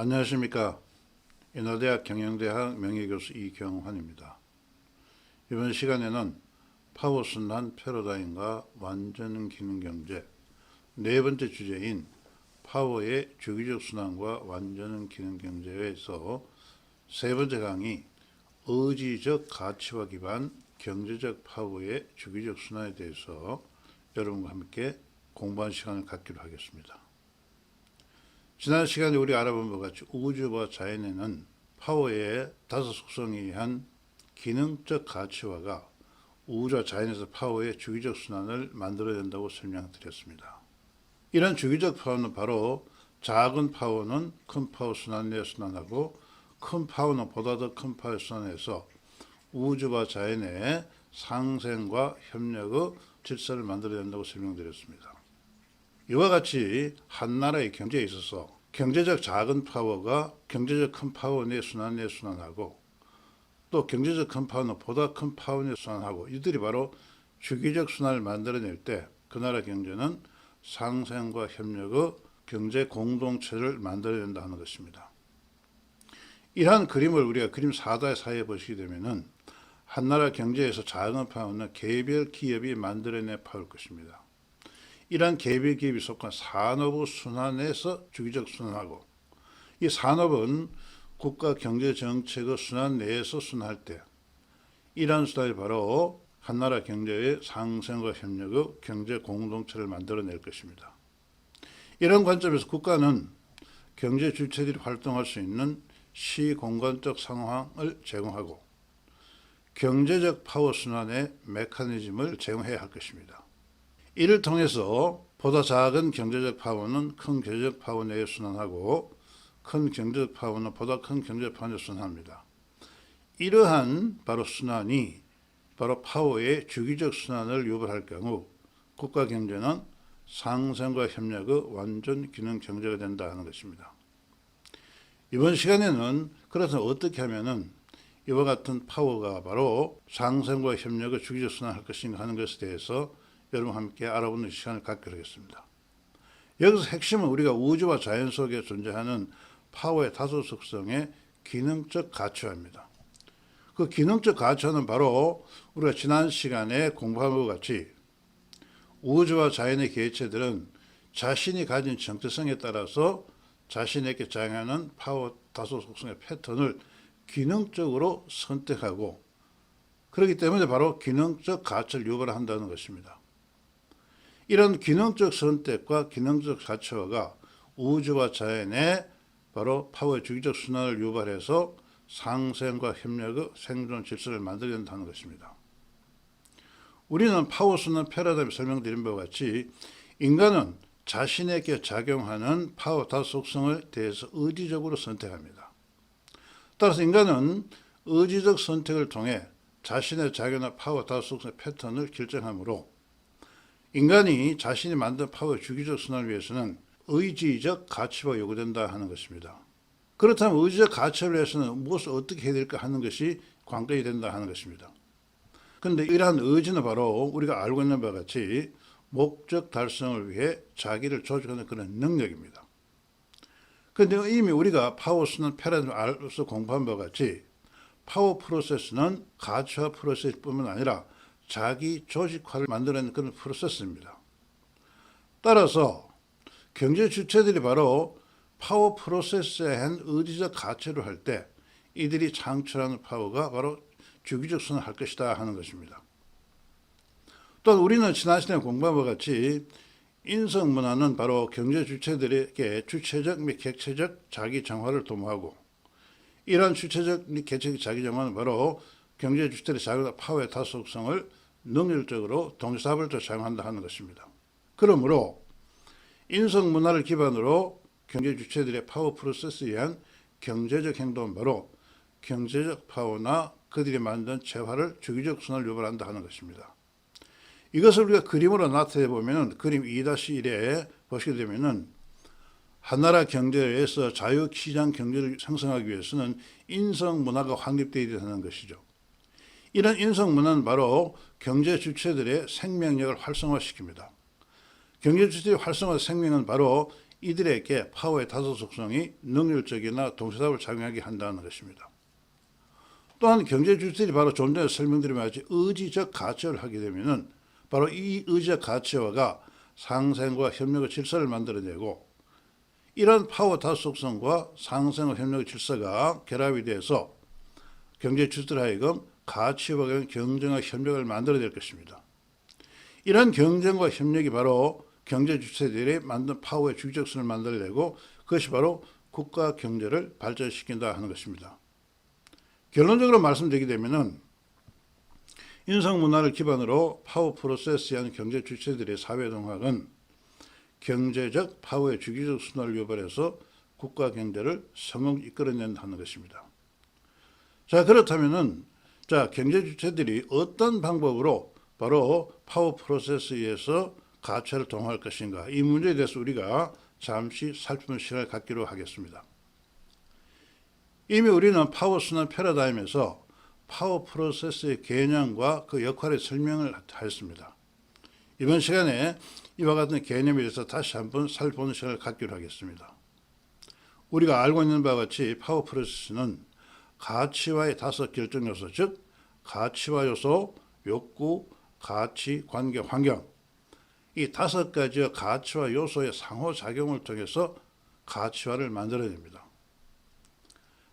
안녕하십니까. 인하대학 경영대학 명예교수 이경환입니다. 이번 시간에는 파워순환 패러다임과 완전 기능경제 네 번째 주제인 파워의 주기적 순환과 완전 기능경제에서 세 번째 강의 의지적 가치와 기반 경제적 파워의 주기적 순환에 대해서 여러분과 함께 공부하는 시간을 갖기로 하겠습니다. 지난 시간에 우리가 알아본 것 같이 우주와 자연에는 파워의 다섯 속성에 의한 기능적 가치화가 우주와 자연에서 파워의 주기적 순환을 만들어낸다고 설명드렸습니다. 이런 주기적 파워는 바로 작은 파워는 큰 파워 순환 내에 순환하고 큰 파워는 보다 더 큰 파워 순환해서 우주와 자연의 상생과 협력의 질서를 만들어낸다고 설명드렸습니다. 이와 같이 한 나라의 경제에 있어서 경제적 작은 파워가 경제적 큰 파워 내 순환하고 또 경제적 큰 파워는 보다 큰 파워 내 순환하고 이들이 바로 주기적 순환을 만들어낼 때 그 나라 경제는 상생과 협력의 경제 공동체를 만들어낸다 하는 것입니다. 이러한 그림을 우리가 그림 4다 사이에 보시게 되면은 한 나라 경제에서 작은 파워는 개별 기업이 만들어낸 파워일 것입니다. 이러한 개별 기업이 속한 산업의 순환에서 주기적 순환하고 이 산업은 국가 경제 정책의 순환 내에서 순환할 때 이러한 순환이 바로 한 나라 경제의 상생과 협력의 경제 공동체를 만들어낼 것입니다. 이런 관점에서 국가는 경제 주체들이 활동할 수 있는 시공간적 상황을 제공하고 경제적 파워 순환의 메커니즘을 제공해야 할 것입니다. 이를 통해서 보다 작은 경제적 파워는 큰 경제적 파워 내에 순환하고 큰 경제적 파워는 보다 큰 경제적 파워 내에 순환합니다. 이러한 바로 순환이 바로 파워의 주기적 순환을 유발할 경우 국가 경제는 상생과 협력의 완전 기능 경제가 된다 하는 것입니다. 이번 시간에는 그래서 어떻게 하면은 이와 같은 파워가 바로 상생과 협력의 주기적 순환할 것인가 하는 것에 대해서 여러분과 함께 알아보는 시간을 갖기로 하겠습니다. 여기서 핵심은 우리가 우주와 자연 속에 존재하는 파워의 다섯 속성의 기능적 가치화입니다. 그 기능적 가치화는 바로 우리가 지난 시간에 공부한 것 같이 우주와 자연의 개체들은 자신이 가진 정체성에 따라서 자신에게 작용하는 파워 다섯 속성의 패턴을 기능적으로 선택하고 그렇기 때문에 바로 기능적 가치를 유발한다는 것입니다. 이런 기능적 선택과 기능적 가치화가 우주와 자연의 바로 파워의 주기적 순환을 유발해서 상생과 협력의 생존 질서를 만들어낸다는 것입니다. 우리는 파워 순환 패러다임을 설명드린 바와 같이 인간은 자신에게 작용하는 파워 다섯 속성을 대해서 의지적으로 선택합니다. 따라서 인간은 의지적 선택을 통해 자신의 작용하는 파워 다섯 속성의 패턴을 결정하므로 인간이 자신이 만든 파워의 주기적 순환을 위해서는 의지적 가치가 요구된다 하는 것입니다. 그렇다면 의지적 가치를 위해서는 무엇을 어떻게 해야 될까 하는 것이 관건이 된다 하는 것입니다. 그런데 이러한 의지는 바로 우리가 알고 있는 바와 같이 목적 달성을 위해 자기를 조직하는 그런 능력입니다. 그런데 이미 우리가 파워 순환 패러다임을 알아서 공부한 바와 같이 파워 프로세스는 가치화 프로세스뿐만 아니라 자기 조직화를 만들어내는 그런 프로세스입니다. 따라서 경제 주체들이 바로 파워 프로세스에 한 의지적 가치를 할 때 이들이 창출하는 파워가 바로 주기적 순환할 것이다 하는 것입니다. 또 우리는 지난 시간에 공부한 것 같이 인성문화는 바로 경제 주체들에게 주체적 및 객체적 자기 정화를 도모하고 이러한 주체적 및 객체적 자기 정화는 바로 경제 주체들의 작용한 파워의 다섯 속성을 능률적으로 동시다발적으로 사용한다 하는 것입니다. 그러므로 인성 문화를 기반으로 경제 주체들의 파워 프로세스에 의한 경제적 행동은 바로 경제적 파워나 그들이 만든 재화를 주기적 순환을 유발한다 하는 것입니다. 이것을 우리가 그림으로 나타내 보면은 그림 2-1에 보시게 되면은 한 나라 경제에서 자유시장 경제를 형성하기 위해서는 인성 문화가 확립되어야 하는 것이죠. 이런 인성 문화는 바로 경제 주체들의 생명력을 활성화시킵니다. 경제 주체의 활성화 생명은 바로 이들에게 파워의 다섯 속성이 능률적이나 동시다을 작용하게 한다는 것입니다. 또한 경제 주체들이 바로 좀 전에 설명드린 바같이 의지적 가치화를 하게 되면은 바로 이 의지적 가치화가 상생과 협력의 질서를 만들어내고, 이런 파워 다섯 속성과 상생과 협력의 질서가 결합이 돼서 경제 주체들 하여금 가치와 경쟁과 협력을 만들어낼 것입니다. 이런 경쟁과 협력이 바로 경제 주체들이 만든 파워의 주기적성을 만들어내고, 그것이 바로 국가 경제를 발전시킨다 하는 것입니다. 결론적으로 말씀드리게 되면은 인성 문화를 기반으로 파워 프로세스에 하는 경제 주체들의 사회 동학은 경제적 파워의 주기적 순환을 유발해서 국가 경제를 성공적으로 이끌어낸다는 것입니다. 자, 그렇다면은 경제 주체들이 어떤 방법으로 바로 파워 프로세스에 의해서 가치를 동화할 것인가, 이 문제에 대해서 우리가 잠시 살펴보는 시간을 갖기로 하겠습니다. 이미 우리는 파워 순환 패러다임에서 파워 프로세스의 개념과 그 역할의 설명을 하였습니다. 이번 시간에 이와 같은 개념에 대해서 다시 한번 살펴보는 시간을 갖기로 하겠습니다. 우리가 알고 있는 바와 같이 파워 프로세스는 가치와의 다섯 결정 요소, 즉 가치와 요소, 욕구, 가치, 관계, 환경, 이 다섯 가지의 가치와 요소의 상호작용을 통해서 가치화를 만들어냅니다.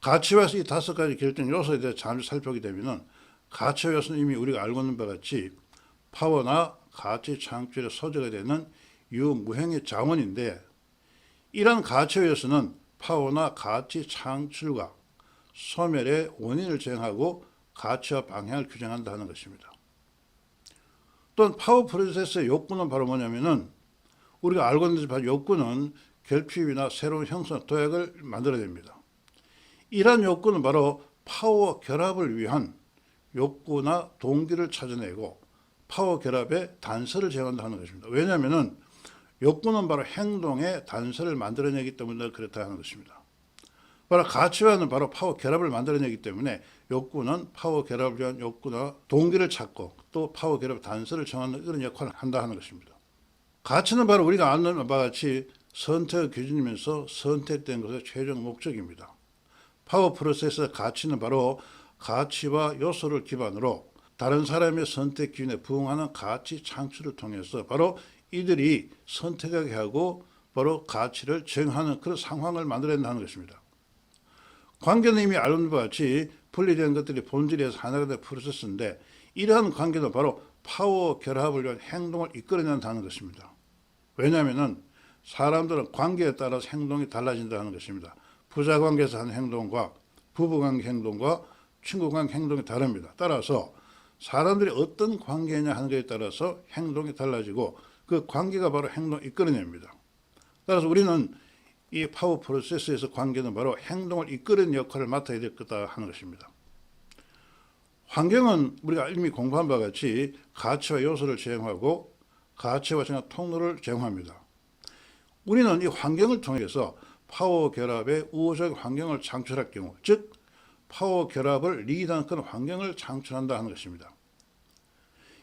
가치화에서 이 다섯 가지 결정 요소에 대해 잠시 살펴보게 되면, 가치화 요소는 이미 우리가 알고 있는 바와 같이 파워나 가치 창출의 소재가 되는 유무형의 자원인데, 이러한 가치화 요소는 파워나 가치 창출과 소멸의 원인을 정하고 가치와 방향을 규정한다 하는 것입니다. 또한 파워 프로세스의 욕구는 바로 뭐냐면은, 우리가 알고 있는 바로 욕구는 결핍이나 새로운 형성, 도약을 만들어냅니다. 이러한 욕구는 바로 파워 결합을 위한 욕구나 동기를 찾아내고 파워 결합의 단서를 제공한다 하는 것입니다. 왜냐하면 욕구는 바로 행동의 단서를 만들어내기 때문에 그렇다 하는 것입니다. 바로 가치화는 바로 파워 결합을 만들어내기 때문에 욕구는 파워 결합을 위한 욕구나 동기를 찾고 또 파워 결합 단서를 정하는 그런 역할을 한다 하는 것입니다. 가치는 바로 우리가 아는 바와 같이 선택의 기준이면서 선택된 것의 최종 목적입니다. 파워 프로세스 가치는 바로 가치와 요소를 기반으로 다른 사람의 선택 기준에 부응하는 가치 창출을 통해서 바로 이들이 선택하게 하고 바로 가치를 정하는 그런 상황을 만들어낸다는 것입니다. 관계는 이미 알는 바와 같이 분리된 것들이 본질에서 하나가 된 프로세스인데, 이러한 관계도 바로 파워 결합을 위한 행동을 이끌어낸다는 것입니다. 왜냐하면 사람들은 관계에 따라서 행동이 달라진다는 것입니다. 부자 관계에서 하는 행동과 부부 관계 행동과 친구 관계 행동이 다릅니다. 따라서 사람들이 어떤 관계냐 하는 것에 따라서 행동이 달라지고 그 관계가 바로 행동을 이끌어냅니다. 따라서 우리는 이 파워 프로세스에서 관계는 바로 행동을 이끌어내는 역할을 맡아야 될 거다 하는 것입니다. 환경은 우리가 이미 공부한 바와 같이 가치와 요소를 제공하고 가치와 정한 통로를 제공합니다. 우리는 이 환경을 통해서 파워 결합의 우호적 환경을 창출할 경우, 즉 파워 결합을 리드하는 그런 환경을 창출한다 하는 것입니다.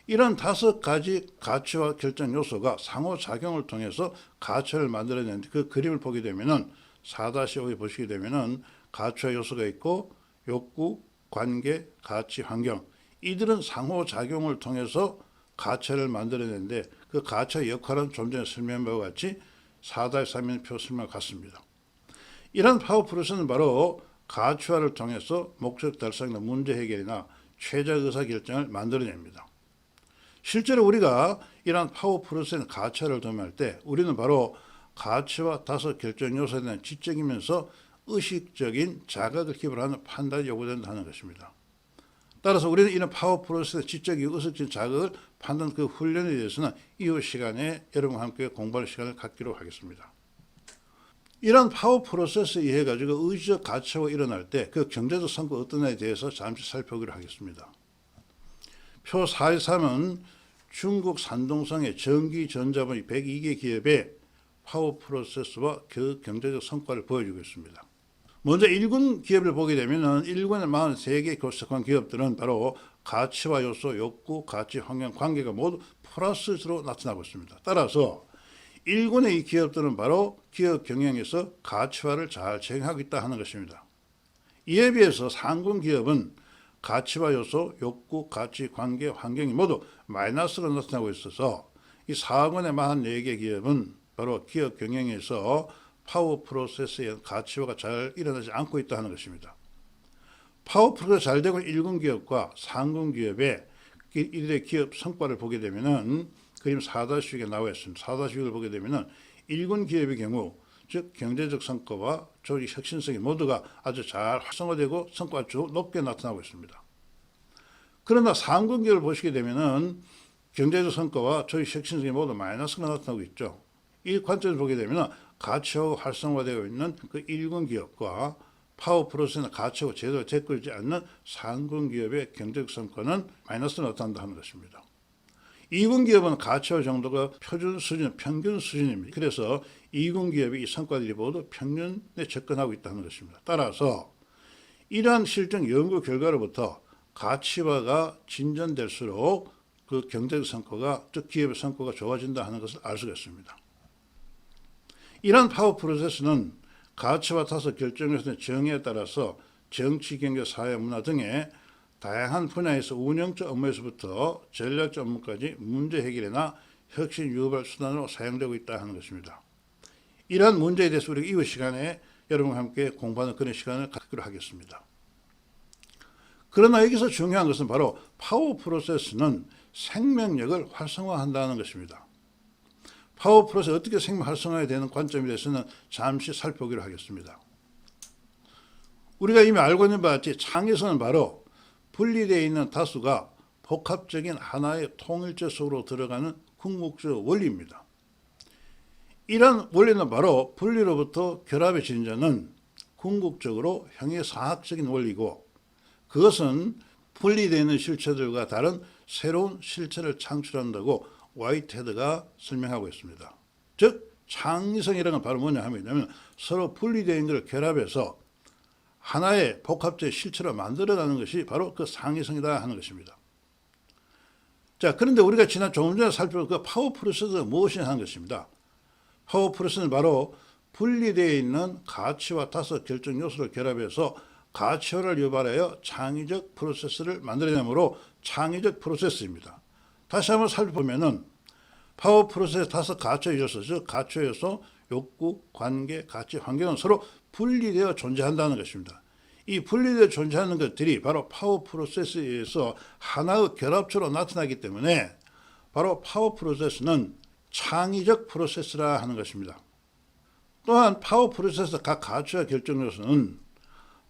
이런 다섯 가지 가치와 결정 요소가 상호작용을 통해서 가치를 만들어내는 그 그림을 보게 되면은 4-5에 보시게 되면은 가치와 요소가 있고 욕구, 관계, 가치, 환경, 이들은 상호작용을 통해서 가치를 만들어내는데 그 가치의 역할은 좀 전에 설명한 바와 같이 4-3의 표 설명과 같습니다. 이런 파워 프로세스는 바로 가치화를 통해서 목적 달성이나 문제 해결이나 최적 의사결정을 만들어냅니다. 실제로 우리가 이러한 파워 프로세스의 가치화를 도모할 때 우리는 바로 가치와 다섯 결정 요소에 대한 지적이면서 의식적인 자각을 기반하는 판단이 요구된다는 것입니다. 따라서 우리는 이런 파워 프로세스의 지적이고 의식적인 자각을 판단 그 훈련에 대해서는 이후 시간에 여러분과 함께 공부할 시간을 갖기로 하겠습니다. 이런 파워 프로세스에 의해 가지고 의지적 가치화가 일어날 때 그 경제적 성과가 어떠냐에 대해서 잠시 살펴보기로 하겠습니다. 표 4.3은 중국 산동성의 전기전자분 102개 기업의 파워 프로세스와 그 경제적 성과를 보여주고 있습니다. 먼저 1군 기업을 보게 되면 1군의 43개 속한 기업들은 바로 가치와 요소, 욕구, 가치, 환경, 관계가 모두 플러스로 나타나고 있습니다. 따라서 일군의 이 기업들은 바로 기업 경영에서 가치화를 잘 적용하고 있다 하는 것입니다. 이에 비해서 상군 기업은 가치화 요소, 욕구, 가치, 관계, 환경이 모두 마이너스로 나타나고 있어서 이 4군의 44개 기업은 바로 기업 경영에서 파워 프로세스의 가치화가 잘 일어나지 않고 있다 하는 것입니다. 파워 프로세스 잘 되고 있는 1군 기업과 상군 기업의 이들의 기업 성과를 보게 되면은 그림 4-6에 나와 있습니다. 4-6을 보게 되면은 1군 기업의 경우 즉 경제적 성과와 조직 혁신성이 모두가 아주 잘 활성화되고 성과가 높게 나타나고 있습니다. 그러나 상군 기업을 보시게 되면은 경제적 성과와 조직 혁신성이 모두 마이너스가 나타나고 있죠. 이 관점에서 보게 되면 가치화가 활성화되어 있는 그 1군 기업과 파워 프로세스나 가치화가 제대로 되고 있지 않는 상군 기업의 경제적 성과는 마이너스가 나타난다 하는 것입니다. 2군 기업은 가치화 정도가 표준 수준, 평균 수준입니다. 그래서 2군 기업의 이 성과들이 모두 평균에 접근하고 있다는 것입니다. 따라서 이러한 실증 연구 결과로부터 가치화가 진전될수록 그 경제적 성과가, 즉 기업의 성과가 좋아진다 하는 것을 알 수가 있습니다. 이러한 파워 프로세스는 가치와 타서 결정에서의 정의에 따라서 정치, 경제, 사회, 문화 등의 다양한 분야에서 운영적 업무에서부터 전략적 업무까지 문제 해결이나 혁신 유발 수단으로 사용되고 있다 하는 것입니다. 이러한 문제에 대해서 우리가 이후 시간에 여러분과 함께 공부하는 그런 시간을 갖기로 하겠습니다. 그러나 여기서 중요한 것은 바로 파워 프로세스는 생명력을 활성화한다는 것입니다. 파워 프로세스 어떻게 생명 활성화해야 되는 관점에 대해서는 잠시 살펴보기로 하겠습니다. 우리가 이미 알고 있는 바와 같이 창의성은 바로 분리되어 있는 다수가 복합적인 하나의 통일체 속으로 들어가는 궁극적 원리입니다. 이런 원리는 바로 분리로부터 결합의 진전은 궁극적으로 형의 사학적인 원리고, 그것은 분리되어 있는 실체들과 다른 새로운 실체를 창출한다고 화이트헤드가 설명하고 있습니다. 즉 창의성이라는 건 바로 뭐냐 하면 서로 분리되어 있는 것을 결합해서 하나의 복합적 실체로 만들어가는 것이 바로 그 창의성이다 하는 것입니다. 자, 그런데 우리가 지난 조금 전에 살펴본 그 파워 프로세스가 무엇이냐 하는 것입니다. 파워 프로세스는 바로 분리되어 있는 가치와 다섯 결정 요소를 결합해서 가치화를 유발하여 창의적 프로세스를 만들어내므로 창의적 프로세스입니다. 다시 한번 살펴보면은 파워 프로세스 다섯 가치화 요소, 즉 가치화 요소, 욕구, 관계, 가치, 환경은 서로 분리되어 존재한다는 것입니다. 이 분리되어 존재하는 것들이 바로 파워 프로세스에 의해서 하나의 결합체로 나타나기 때문에 바로 파워 프로세스는 창의적 프로세스라 하는 것입니다. 또한 파워 프로세스 각 가치와 결정 요소는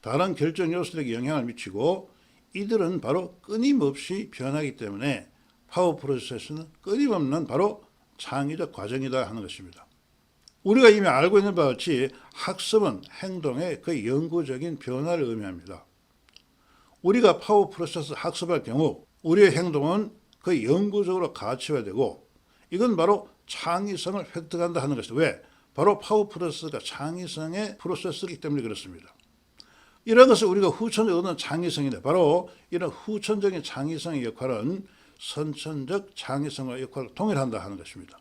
다른 결정 요소들에게 영향을 미치고 이들은 바로 끊임없이 변하기 때문에 파워 프로세스는 끊임없는 바로 창의적 과정이다 하는 것입니다. 우리가 이미 알고 있는 바와 같이 학습은 행동의 그 영구적인 변화를 의미합니다. 우리가 파워 프로세스 학습할 경우 우리의 행동은 그 영구적으로 가치화되고 이건 바로 창의성을 획득한다 하는 것이다. 왜? 바로 파워 프로세스가 창의성의 프로세스이기 때문에 그렇습니다. 이런 것을 우리가 후천적으로 얻는 창의성인데 바로 이런 후천적인 창의성의 역할은 선천적 창의성과 역할을 동일한다 하는 것입니다.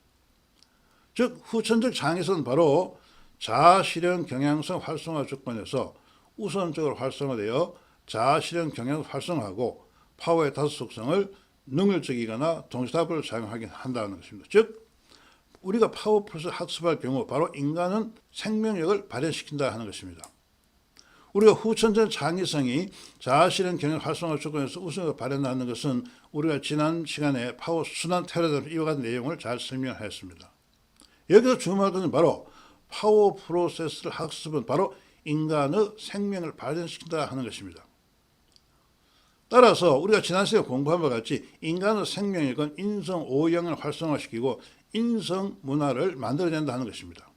즉 후천적 창의성은 바로 자아실현 경향성 활성화 조건에서 우선적으로 활성화되어 자아실현 경향을 활성화하고 파워의 다섯 속성을 능률적이거나 동시다발로 작용하게 한다는 것입니다. 즉 우리가 파워 프로세스 학습할 경우 바로 인간은 생명력을 발현시킨다 하는 것입니다. 우리가 후천적 창의성이 자아실현 경영 활성화 조건에서 우선으로 발현하는 것은 우리가 지난 시간에 파워 순환 테러점 이와 같은 내용을 잘 설명하였습니다. 여기서 주목할 것은 바로 파워 프로세스를 학습은 바로 인간의 생명을 발현시킨다 하는 것입니다. 따라서 우리가 지난 시간에 공부한 바와 같이 인간의 생명력은 인성 오형을 활성화시키고 인성 문화를 만들어낸다 하는 것입니다.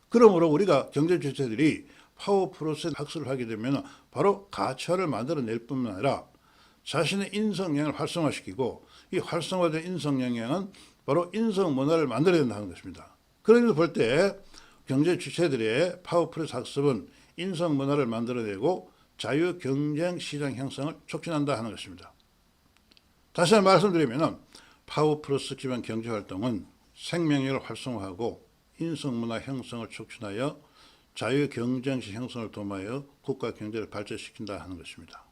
그러므로 우리가 경제 주체들이 파워 프로세스 학습을 하게 되면 바로 가치화를 만들어낼 뿐만 아니라 자신의 인성 영향을 활성화시키고 이 활성화된 인성 영향은 바로 인성 문화를 만들어낸다는 것입니다. 그런 의미에서 볼 때 경제 주체들의 파워 프로세스 학습은 인성 문화를 만들어내고 자유 경쟁 시장 형성을 촉진한다 하는 것입니다. 다시 한번 말씀드리면 파워 프로세스 기반 경제 활동은 생명력을 활성화하고 인성문화 형성을 촉진하여 자유경쟁시 형성을 도모하여 국가 경제를 발전시킨다 하는 것입니다.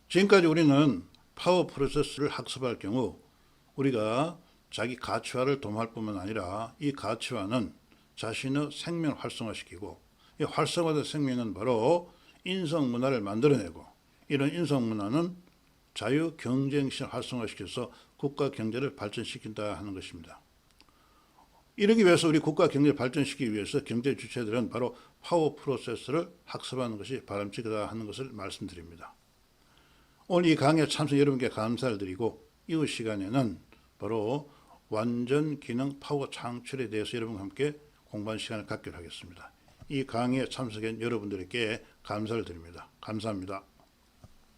지금까지 우리는 파워 프로세스를 학습할 경우 우리가 자기 가치화를 도모할 뿐만 아니라 이 가치화는 자신의 생명을 활성화시키고 이 활성화된 생명은 바로 인성문화를 만들어내고 이런 인성문화는 자유경쟁심을 활성화시켜서 국가 경제를 발전시킨다 하는 것입니다. 이러기 위해서 우리 국가 경제를 발전시키기 위해서 경제 주체들은 바로 파워 프로세스를 학습하는 것이 바람직하다 하는 것을 말씀드립니다. 오늘 이 강의에 참석 여러분께 감사를 드리고 이후 시간에는 바로 완전 기능 파워 창출에 대해서 여러분과 함께 공부하는 시간을 갖기로 하겠습니다. 이 강의에 참석한 여러분들께 감사를 드립니다. 감사합니다.